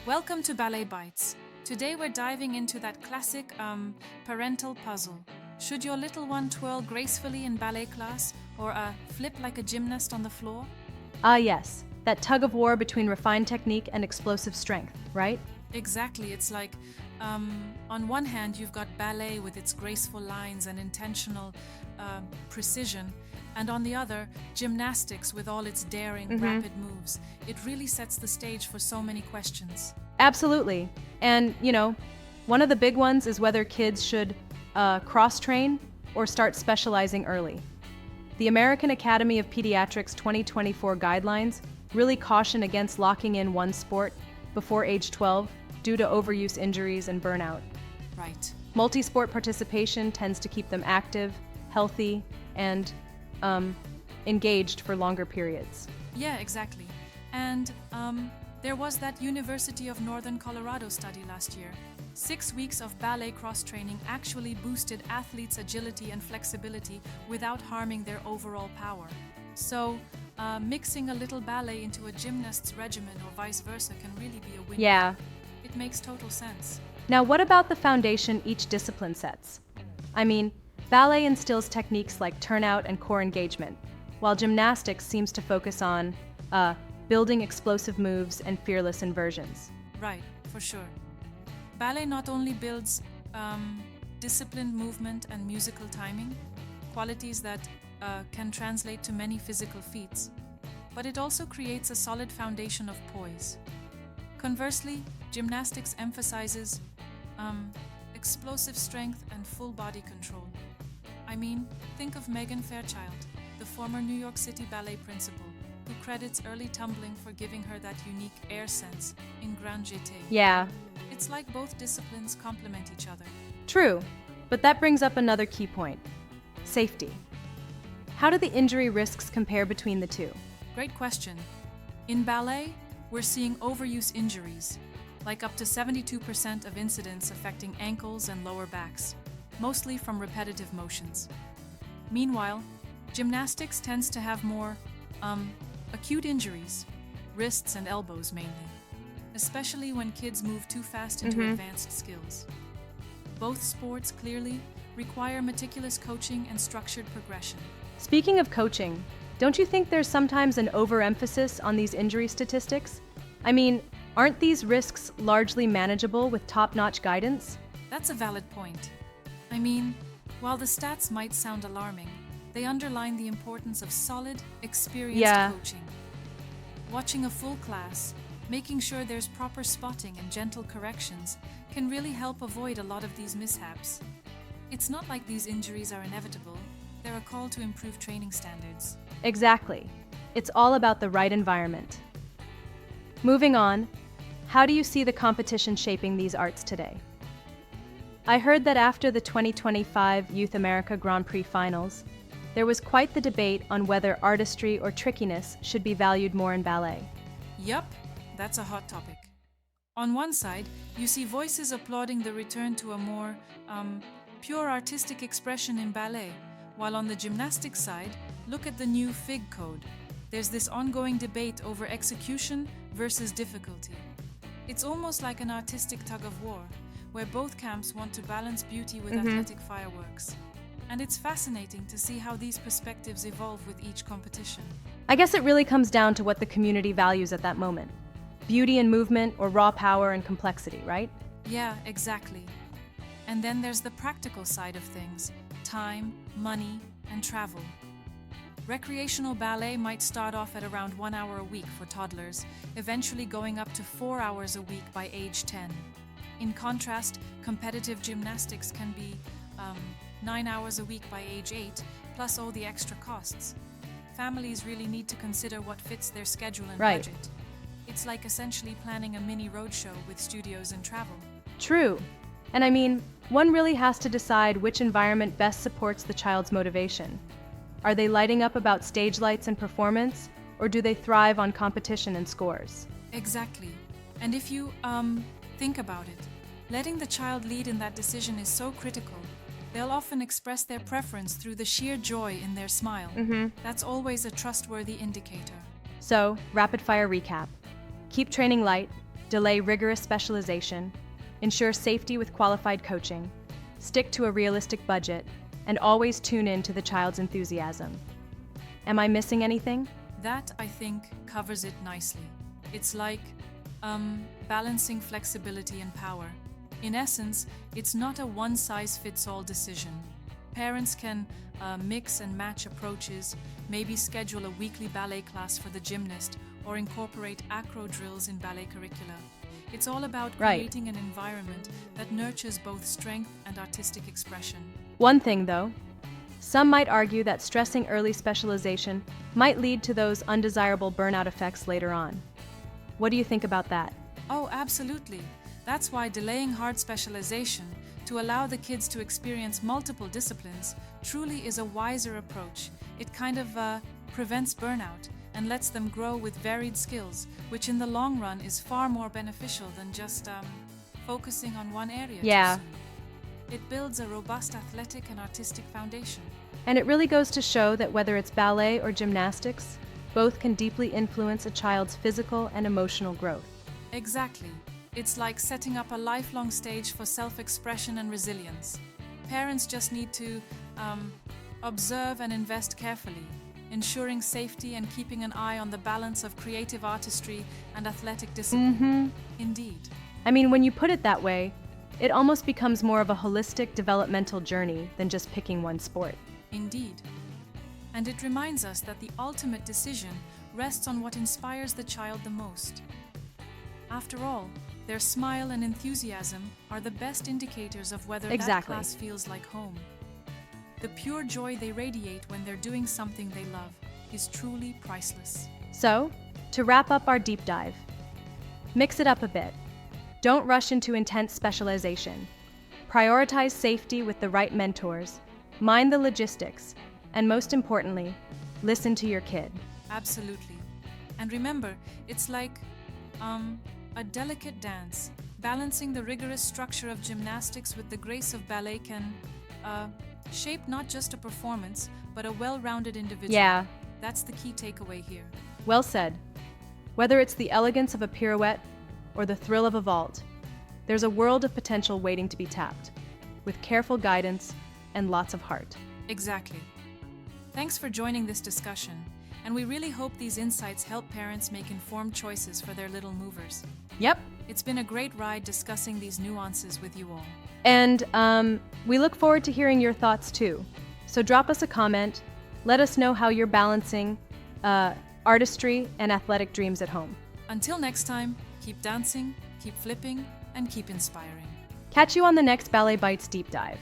Welcome to Ballet Bites. Today we're diving into that classic parental puzzle. Should your little one twirl gracefully in ballet class or flip like a gymnast on the floor? Ah, yes, that tug of war between refined technique and explosive strength, right? Exactly. It's like, on one hand, you've got ballet with its graceful lines and intentional precision, and on the other, gymnastics with all its daring, rapid moves. It really sets the stage for so many questions. Absolutely. And, one of the big ones is whether kids should cross-train or start specializing early. The American Academy of Pediatrics 2024 guidelines really caution against locking in one sport before age 12 due to overuse injuries and burnout. Right. Multi-sport participation tends to keep them active, healthy, and engaged for longer periods. Yeah, exactly. And there was that University of Northern Colorado study last year. 6 weeks of ballet cross-training actually boosted athletes' agility and flexibility without harming their overall power. So, mixing a little ballet into a gymnast's regimen or vice versa can really be a win. Yeah. It makes total sense. Now, what about the foundation each discipline sets? Ballet instills techniques like turnout and core engagement, while gymnastics seems to focus on building explosive moves and fearless inversions. Right, for sure. Ballet not only builds disciplined movement and musical timing, qualities that can translate to many physical feats, but it also creates a solid foundation of poise. Conversely, gymnastics emphasizes explosive strength and full body control. Think of Megan Fairchild, the former New York City ballet principal, who credits early tumbling for giving her that unique air sense in grand jetés. Yeah, It's like both disciplines complement each other. true. But that brings up another key point: safety. How do the injury risks compare between the two? Great question. In ballet, we're seeing overuse injuries, like up to 72% of incidents affecting ankles and lower backs, mostly from repetitive motions. Meanwhile, gymnastics tends to have more acute injuries, wrists and elbows mainly, especially when kids move too fast into advanced skills. Both sports clearly require meticulous coaching and structured progression. Speaking of coaching, don't you think there's sometimes an overemphasis on these injury statistics? Aren't these risks largely manageable with top-notch guidance? That's a valid point. While the stats might sound alarming, they underline the importance of solid, experienced coaching. Watching a full class, making sure there's proper spotting and gentle corrections can really help avoid a lot of these mishaps. It's not like these injuries are inevitable. They're a call to improve training standards. Exactly. It's all about the right environment. Moving on, how do you see the competition shaping these arts today? I heard that after the 2025 Youth America Grand Prix finals, there was quite the debate on whether artistry or trickiness should be valued more in ballet. Yup, that's a hot topic. On one side, you see voices applauding the return to a more pure artistic expression in ballet, while on the gymnastics side, look at the new FIG code. There's this ongoing debate over execution versus difficulty. It's almost like an artistic tug of war, where both camps want to balance beauty with athletic fireworks. And it's fascinating to see how these perspectives evolve with each competition. I guess it really comes down to what the community values at that moment. Beauty and movement, or raw power and complexity, right? Yeah, exactly. And then there's the practical side of things: time, money, and travel. Recreational ballet might start off at around 1 hour a week for toddlers, eventually going up to 4 hours a week by age 10. In contrast, competitive gymnastics can be 9 hours a week by age 8, plus all the extra costs. Families really need to consider what fits their schedule and budget. It's like essentially planning a mini roadshow with studios and travel. True. And one really has to decide which environment best supports the child's motivation. Are they lighting up about stage lights and performance, or do they thrive on competition and scores? Exactly. And if you think about it, letting the child lead in that decision is so critical. They'll often express their preference through the sheer joy in their smile. That's always a trustworthy indicator. So, rapid fire recap. Keep training light, delay rigorous specialization, ensure safety with qualified coaching, stick to a realistic budget, and always tune in to the child's enthusiasm. Am I missing anything? That, I think, covers it nicely. It's like balancing flexibility and power. In essence, it's not a one-size-fits-all decision. Parents can mix and match approaches, maybe schedule a weekly ballet class for the gymnast, or incorporate acro drills in ballet curricula. It's all about creating an environment that nurtures both strength and artistic expression. One thing, though, some might argue that stressing early specialization might lead to those undesirable burnout effects later on. What do you think about that? Oh, absolutely. That's why delaying hard specialization to allow the kids to experience multiple disciplines truly is a wiser approach. It kind of prevents burnout and lets them grow with varied skills, which in the long run is far more beneficial than just focusing on one area. Yeah. Too soon. It builds a robust athletic and artistic foundation. And it really goes to show that whether it's ballet or gymnastics, both can deeply influence a child's physical and emotional growth. Exactly. It's like setting up a lifelong stage for self-expression and resilience. Parents just need to observe and invest carefully, ensuring safety and keeping an eye on the balance of creative artistry and athletic discipline. Indeed. I mean, when you put it that way, it almost becomes more of a holistic developmental journey than just picking one sport. Indeed. And it reminds us that the ultimate decision rests on what inspires the child the most. After all, their smile and enthusiasm are the best indicators of whether that class feels like home. The pure joy they radiate when they're doing something they love is truly priceless. So, to wrap up our deep dive, mix it up a bit. Don't rush into intense specialization. Prioritize safety with the right mentors, mind the logistics, and most importantly, listen to your kid. Absolutely. And remember, it's like a delicate dance. Balancing the rigorous structure of gymnastics with the grace of ballet can shape not just a performance, but a well-rounded individual. Yeah. That's the key takeaway here. Well said. Whether it's the elegance of a pirouette or the thrill of a vault, there's a world of potential waiting to be tapped, with careful guidance and lots of heart. Exactly. Thanks for joining this discussion, and we really hope these insights help parents make informed choices for their little movers. Yep. It's been a great ride discussing these nuances with you all. And we look forward to hearing your thoughts too. So drop us a comment. Let us know how you're balancing artistry and athletic dreams at home. Until next time, keep dancing, keep flipping, and keep inspiring. Catch you on the next Ballet Bites Deep Dive.